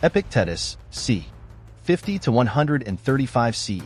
Epictetus, c. 50 to 135 CE,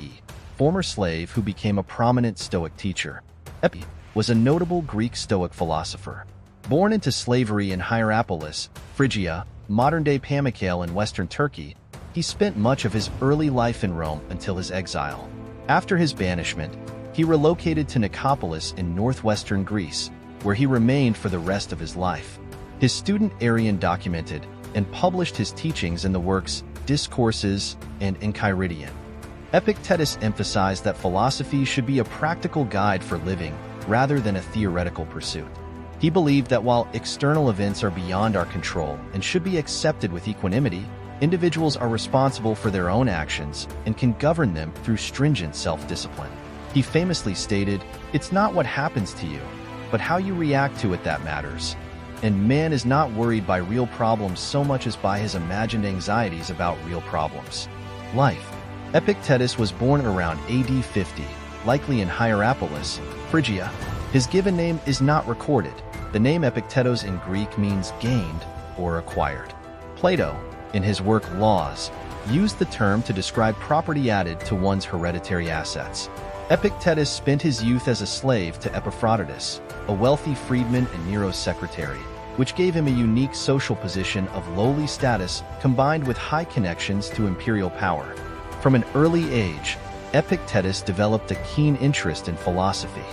former slave who became a prominent Stoic teacher. Epi was a notable Greek Stoic philosopher. Born into slavery in Hierapolis, Phrygia, modern-day Pamukkale in western Turkey, he spent much of his early life in Rome until his exile. After his banishment, he relocated to Nicopolis in northwestern Greece, where he remained for the rest of his life. His student Arrian documented and published his teachings in the works Discourses and Enchiridion. Epictetus emphasized that philosophy should be a practical guide for living rather than a theoretical pursuit. He believed that while external events are beyond our control and should be accepted with equanimity, individuals are responsible for their own actions and can govern them through stringent self-discipline. He famously stated, "It's not what happens to you, but how you react to it that matters." And man is not worried by real problems so much as by his imagined anxieties about real problems. Life. Epictetus was born around AD 50, likely in Hierapolis, Phrygia. His given name is not recorded. The name Epictetos in Greek means gained or acquired. Plato, in his work Laws, used the term to describe property added to one's hereditary assets. Epictetus spent his youth as a slave to Epictetus, a wealthy freedman and Nero's secretary, which gave him a unique social position of lowly status combined with high connections to imperial power. From an early age, Epictetus developed a keen interest in philosophy.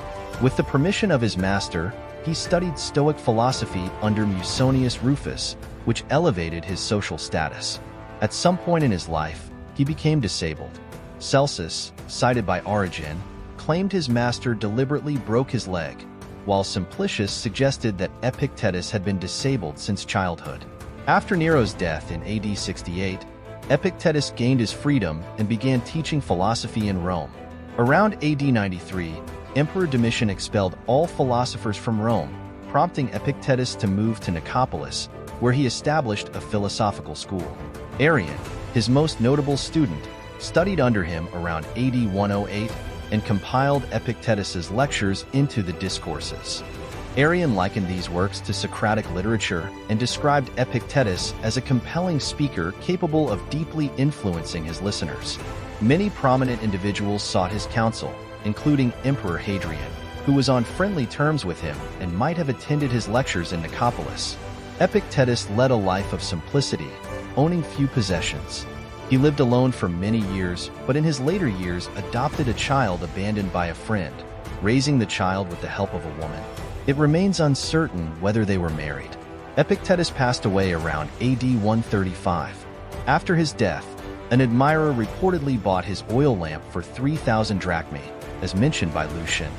With the permission of his master, he studied Stoic philosophy under Musonius Rufus, which elevated his social status. At some point in his life, he became disabled. Celsus, cited by Origen, claimed his master deliberately broke his leg, while Simplicius suggested that Epictetus had been disabled since childhood. After Nero's death in AD 68, Epictetus gained his freedom and began teaching philosophy in Rome. Around AD 93, Emperor Domitian expelled all philosophers from Rome, prompting Epictetus to move to Nicopolis, where he established a philosophical school. Arrian, his most notable student, studied under him around AD 108 and compiled Epictetus's lectures into the Discourses. Arrian likened these works to Socratic literature and described Epictetus as a compelling speaker capable of deeply influencing his listeners. Many prominent individuals sought his counsel, including Emperor Hadrian, who was on friendly terms with him and might have attended his lectures in Nicopolis. Epictetus led a life of simplicity, owning few possessions. He lived alone for many years, but in his later years adopted a child abandoned by a friend, raising the child with the help of a woman. It remains uncertain whether they were married. Epictetus passed away around AD 135. After his death, an admirer reportedly bought his oil lamp for 3,000 drachmae, as mentioned by Lucian.